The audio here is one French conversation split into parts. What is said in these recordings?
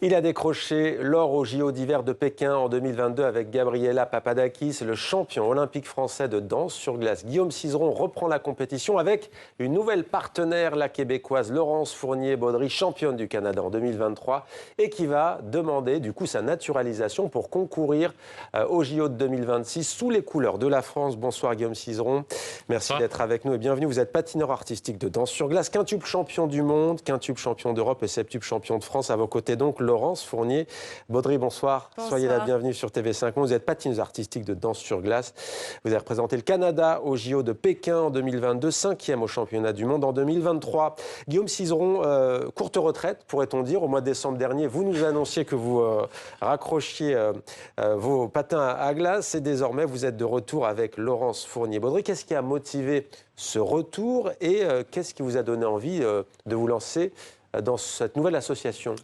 Il a décroché l'or au JO d'hiver de Pékin en 2022 avec Gabriela Papadakis, le champion olympique français de danse sur glace. Guillaume Cizeron reprend la compétition avec une nouvelle partenaire, la québécoise Laurence Fournier-Baudry, championne du Canada en 2023 et qui va demander du coup sa naturalisation pour concourir au JO de 2026 sous les couleurs de la France. Bonsoir Guillaume Cizeron, merci d'être avec nous et bienvenue. Vous êtes patineur artistique de danse sur glace, quintuple champion du monde, quintuple champion d'Europe et septuple champion de France. À vos côtés donc Laurence Fournier-Baudry, bonsoir. Soyez la bienvenue sur TV5 Monde. Vous êtes patineuse artistique de danse sur glace. Vous avez représenté le Canada au JO de Pékin en 2022, 5e au championnat du monde en 2023. Guillaume Cizeron, courte retraite, pourrait-on dire. Au mois de décembre dernier, vous nous annonciez que vous raccrochiez vos patins à glace et désormais vous êtes de retour avec Laurence Fournier-Baudry. Qu'est-ce qui a motivé ce retour et qu'est-ce qui vous a donné envie de vous lancer dans cette nouvelle association?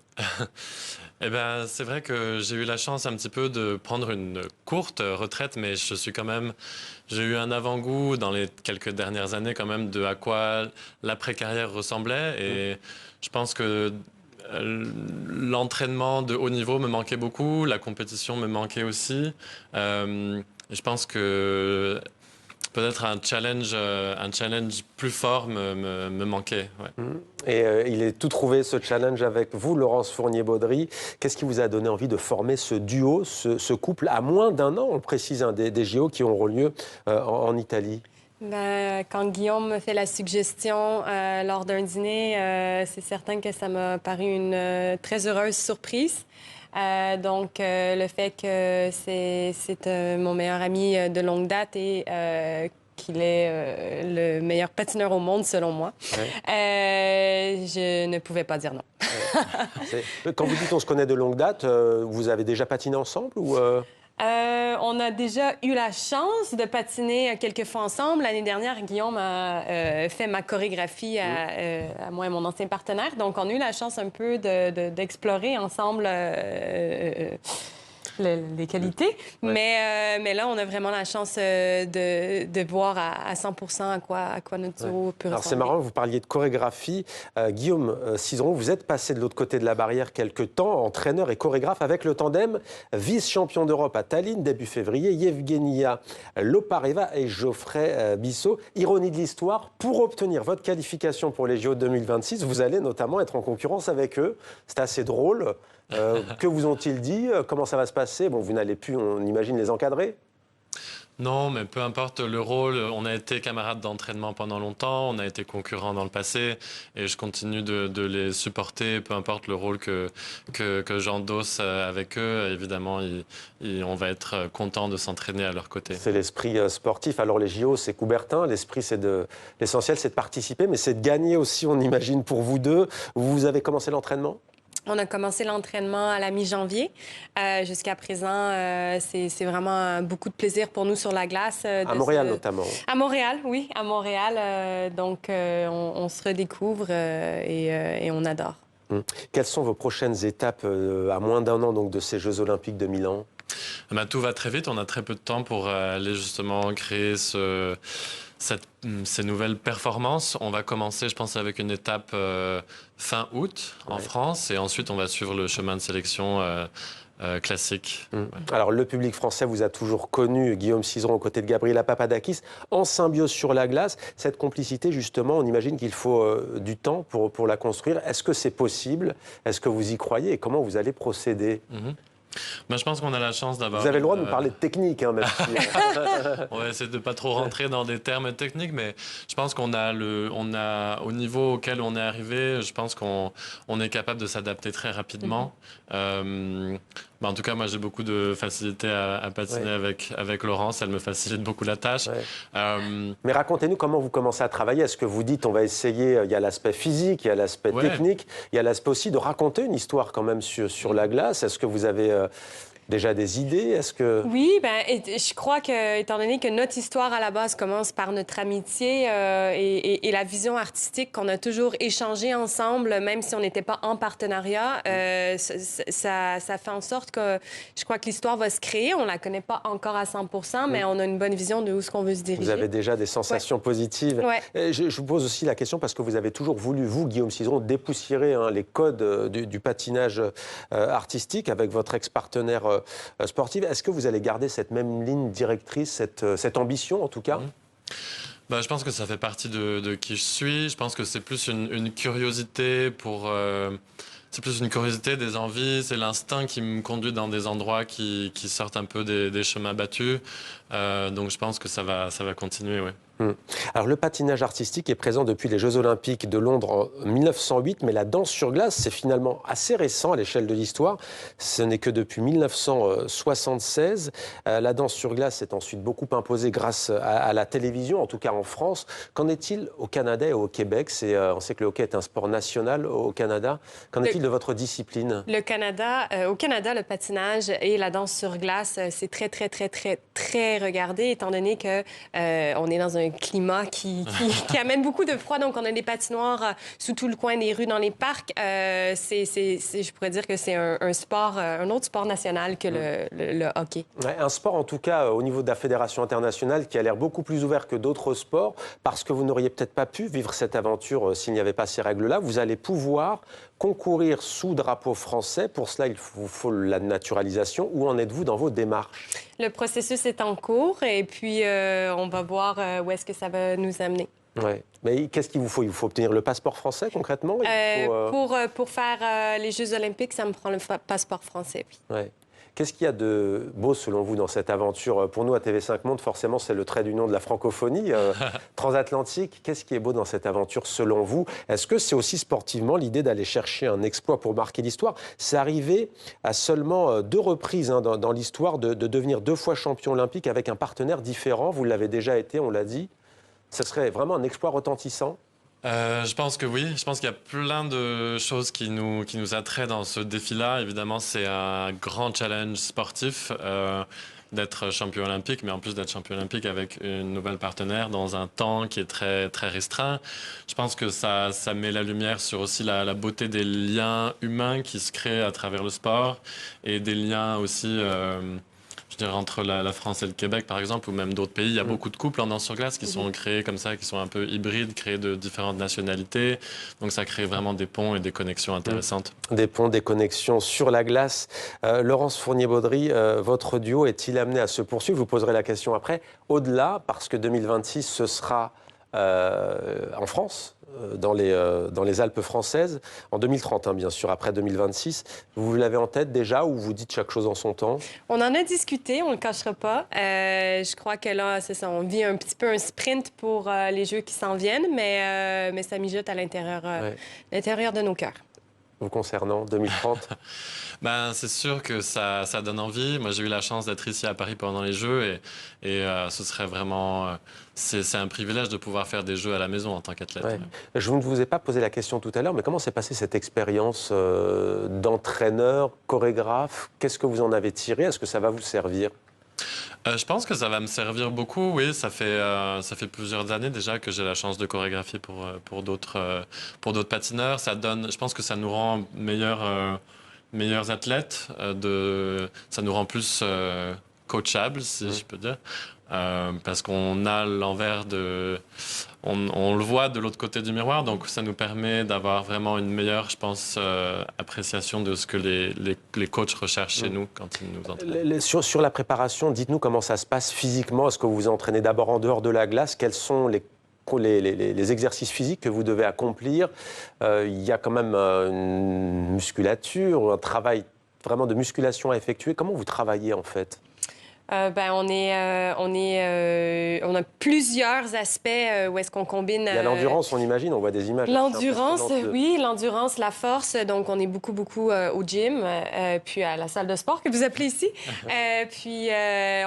Eh ben, c'est vrai que j'ai eu la chance un petit peu de prendre une courte retraite, mais j'ai eu un avant-goût dans les quelques dernières années quand même de à quoi l'après-carrière ressemblait. Et je pense que l'entraînement de haut niveau me manquait beaucoup, la compétition me manquait aussi. Je pense que peut-être un challenge plus fort me manquait. Ouais. Et il est tout trouvé, ce challenge, avec vous, Laurence Fournier-Baudry. Qu'est-ce qui vous a donné envie de former ce duo, ce couple, à moins d'un an, on le précise, des JO qui auront lieu en Italie? Quand Guillaume me fait la suggestion lors d'un dîner, c'est certain que ça m'a paru une très heureuse surprise. Le fait que c'est mon meilleur ami de longue date et qu'il est le meilleur patineur au monde, selon moi, je ne pouvais pas dire non. Quand vous dites on se connaît de longue date, vous avez déjà patiné ensemble ou on a déjà eu la chance de patiner quelques fois ensemble. L'année dernière, Guillaume a fait ma chorégraphie à moi et mon ancien partenaire. Donc, on a eu la chance un peu d'explorer ensemble les qualités. Mais là, on a vraiment la chance de voir à 100% à quoi notre duo peut ressembler. Alors, c'est marrant, vous parliez de chorégraphie. Guillaume Cizeron, vous êtes passé de l'autre côté de la barrière quelque temps, entraîneur et chorégraphe avec le tandem vice-champion d'Europe à Tallinn début février, Yevgenia Lopareva et Geoffrey Bissot. Ironie de l'histoire, pour obtenir votre qualification pour les JO 2026, vous allez notamment être en concurrence avec eux. C'est assez drôle. Que vous ont-ils dit? Comment ça va se passer? Bon, vous n'allez plus, on imagine, les encadrer? Non, mais peu importe le rôle, on a été camarades d'entraînement pendant longtemps, on a été concurrents dans le passé et je continue de les supporter, peu importe le rôle que j'endosse avec eux. Évidemment, on va être content de s'entraîner à leur côté. C'est l'esprit sportif. Alors les JO, c'est Coubertin, l'esprit, l'essentiel, c'est de participer, mais c'est de gagner aussi, on imagine, pour vous deux. Vous avez commencé l'entraînement? On a commencé l'entraînement à la mi-janvier. Jusqu'à présent, c'est vraiment beaucoup de plaisir pour nous sur la glace. À Montréal, notamment. À Montréal, oui, à Montréal. On se redécouvre et on adore. Quelles sont vos prochaines étapes à moins d'un an donc, de ces Jeux Olympiques de Milan? Tout va très vite. On a très peu de temps pour aller justement créer ces nouvelles performances. On va commencer, je pense, avec une étape fin août en France et ensuite on va suivre le chemin de sélection classique. Alors le public français vous a toujours connu, Guillaume Cizeron aux côtés de Gabriela Papadakis, en symbiose sur la glace. Cette complicité, justement, on imagine qu'il faut du temps pour la construire. Est-ce que c'est possible? Est-ce que vous y croyez? Et comment vous allez procéder? Je pense qu'on a la chance d'avoir... Vous avez le droit de nous parler de technique, même si... On va essayer de ne pas trop rentrer dans des termes techniques, mais je pense qu'on a au niveau auquel on est arrivé, je pense qu'on est capable de s'adapter très rapidement. En tout cas, moi, j'ai beaucoup de facilité à patiner avec Laurence. Elle me facilite beaucoup la tâche. Mais racontez-nous comment vous commencez à travailler. Est-ce que vous dites, on va essayer, il y a l'aspect physique, il y a l'aspect technique, il y a l'aspect aussi de raconter une histoire quand même sur la glace. Est-ce que vous avez déjà des idées? Est-ce que... Oui, je crois que, étant donné que notre histoire à la base commence par notre amitié et la vision artistique qu'on a toujours échangée ensemble, même si on n'était pas en partenariat, ça fait en sorte que je crois que l'histoire va se créer. On la connaît pas encore à 100%, mais on a une bonne vision de où est-ce qu'on veut se diriger. Vous avez déjà des sensations positives. Ouais. Je vous pose aussi la question parce que vous avez toujours voulu, vous, Guillaume Cizeron, dépoussiérer les codes du patinage artistique avec votre ex-partenaire sportif. Est-ce que vous allez garder cette même ligne directrice, cette ambition en tout cas? Je pense que ça fait partie de qui je suis. Je pense que c'est plus une curiosité pour... c'est plus une curiosité, des envies, c'est l'instinct qui me conduit dans des endroits qui sortent un peu des chemins battus. Donc je pense que ça va continuer, oui. Alors le patinage artistique est présent depuis les Jeux Olympiques de Londres en 1908, mais la danse sur glace, c'est finalement assez récent à l'échelle de l'histoire. Ce n'est que depuis 1976. La danse sur glace s'est ensuite beaucoup imposée grâce à la télévision, en tout cas en France. Qu'en est-il au Canada et au Québec? On sait que le hockey est un sport national au Canada. Qu'en est-il de votre discipline? Au Canada, le patinage et la danse sur glace, c'est très, très, très, très, très regardé, étant donné que on est dans un climat qui amène beaucoup de froid. Donc, on a des patinoires sous tout le coin des rues, dans les parcs. Je pourrais dire que c'est un sport, un autre sport national que le hockey. Ouais, un sport, en tout cas, au niveau de la Fédération internationale, qui a l'air beaucoup plus ouvert que d'autres sports, parce que vous n'auriez peut-être pas pu vivre cette aventure s'il n'y avait pas ces règles-là. Vous allez pouvoir concourir sous drapeau français. Pour cela, il vous faut la naturalisation. Où en êtes-vous dans vos démarches? Le processus est en cours et puis on va voir où est-ce que ça va nous amener. Ouais. Mais qu'est-ce qu'il vous faut? Il faut obtenir le passeport français, concrètement? Pour faire les Jeux olympiques, ça me prend le passeport français, oui. Ouais. Qu'est-ce qu'il y a de beau, selon vous, dans cette aventure? Pour nous, à TV5 Monde, forcément, c'est le trait d'union de la francophonie transatlantique. Qu'est-ce qui est beau dans cette aventure, selon vous? Est-ce que c'est aussi sportivement l'idée d'aller chercher un exploit pour marquer l'histoire? C'est arrivé à seulement 2 reprises dans l'histoire de devenir 2 fois champion olympique avec un partenaire différent. Vous l'avez déjà été, on l'a dit. Ce serait vraiment un exploit retentissant? Je pense que oui. Je pense qu'il y a plein de choses qui nous attraient dans ce défi-là. Évidemment, c'est un grand challenge sportif d'être champion olympique, mais en plus d'être champion olympique avec une nouvelle partenaire dans un temps qui est très, très restreint. Je pense que ça met la lumière sur aussi la beauté des liens humains qui se créent à travers le sport et des liens aussi... je dirais entre la France et le Québec, par exemple, ou même d'autres pays. Il y a beaucoup de couples en danse sur glace qui sont créés comme ça, qui sont un peu hybrides, créés de différentes nationalités. Donc ça crée vraiment des ponts et des connexions intéressantes. Des ponts, des connexions sur la glace. Laurence Fournier-Baudry, votre duo est-il amené à se poursuivre? Je vous poserai la question après. Au-delà, parce que 2026, ce sera en France, dans les Alpes françaises, en 2030, bien sûr, après 2026. Vous l'avez en tête déjà ou vous dites chaque chose en son temps? On en a discuté, on ne le cachera pas. Je crois que là, c'est ça, on vit un petit peu un sprint pour les Jeux qui s'en viennent, mais ça mijote à l'intérieur de nos cœurs. Vous concernant, 2030? C'est sûr que ça donne envie. Moi, j'ai eu la chance d'être ici à Paris pendant les Jeux et ce serait vraiment... c'est un privilège de pouvoir faire des Jeux à la maison en tant qu'athlète. Ouais. Je ne vous ai pas posé la question tout à l'heure, mais comment s'est passée cette expérience d'entraîneur, chorégraphe? Qu'est-ce que vous en avez tiré? Est-ce que ça va vous servir? Je pense que ça va me servir beaucoup, oui. Ça fait plusieurs années déjà que j'ai la chance de chorégraphier pour d'autres patineurs. Je pense que ça nous rend meilleurs athlètes. Ça nous rend plus coachables, si je peux dire. Parce qu'on a l'envers on le voit de l'autre côté du miroir, donc ça nous permet d'avoir vraiment une meilleure, je pense, appréciation de ce que les coachs recherchent chez nous quand ils nous entraînent. Sur la préparation, dites-nous comment ça se passe physiquement. Est-ce que vous vous entraînez d'abord en dehors de la glace? Quels sont les exercices physiques que vous devez accomplir? Il y a quand même une musculature, un travail vraiment de musculation à effectuer. Comment vous travaillez en fait? On a plusieurs aspects où est-ce qu'on combine... Il y a l'endurance, on imagine, on voit des images. L'endurance, oui, l'endurance, la force. Donc, on est beaucoup au gym, puis à la salle de sport que vous appelez ici. Puis,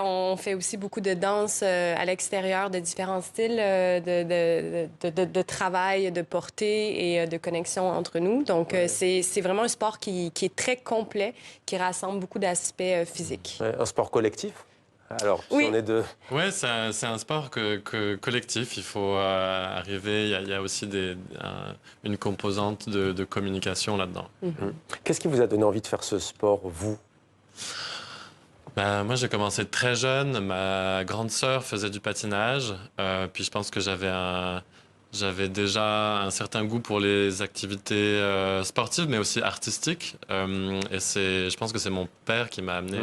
on fait aussi beaucoup de danse à l'extérieur, de différents styles de travail, de portée et de connexion entre nous. Donc, c'est vraiment un sport qui est très complet, qui rassemble beaucoup d'aspects physiques. Un sport collectif? Alors, si on est deux... Oui, c'est un sport collectif. Il faut arriver. Il y a aussi une composante de communication là-dedans. Qu'est-ce qui vous a donné envie de faire ce sport, vous? Moi, j'ai commencé très jeune. Ma grande sœur faisait du patinage. Puis je pense que j'avais déjà un certain goût pour les activités sportives, mais aussi artistiques. Et je pense que c'est mon père qui m'a amené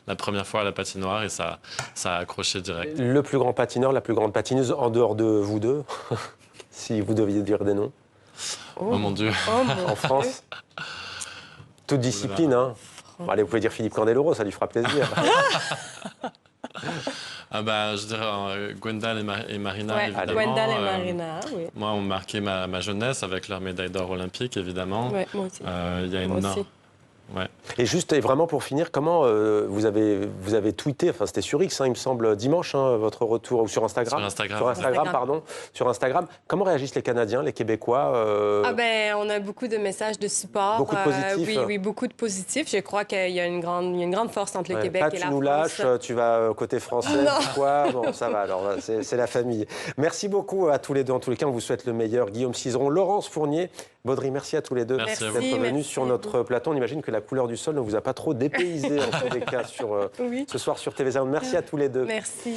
la première fois à la patinoire et ça a accroché direct. Le plus grand patineur, la plus grande patineuse, en dehors de vous deux, si vous deviez dire des noms? Oh mon Dieu. En France? Toute discipline, hein? Bon, allez, vous pouvez dire Philippe Candeloro, ça lui fera plaisir. Je dirais Gwendal et Marina, évidemment. Gwendal et Marina, oui. Moi, ont marqué ma jeunesse avec leur médaille d'or olympique, évidemment. Ouais, moi aussi. Il y a une... Ouais. Et juste, et vraiment pour finir, comment vous avez tweeté, enfin c'était sur X, hein, il me semble, dimanche, hein, votre retour, ou sur Instagram? Sur Instagram, pardon. Sur Instagram. Comment réagissent les Canadiens, les Québécois? On a beaucoup de messages de support. Beaucoup de positifs. Oui, beaucoup de positifs. Je crois qu'il y a une grande force entre le Québec et la France. Tu nous lâches, tu vas côté français, quoi? Bon, ça va, alors c'est la famille. Merci beaucoup à tous les deux. En tous les cas, on vous souhaite le meilleur. Guillaume Cizeron, Laurence Fournier, Baudry, merci à tous les deux d'être venus sur notre plateau. On imagine que la couleur du sol ne vous a pas trop dépaysé en tous les cas ce soir sur TV5. Merci à tous les deux. Merci.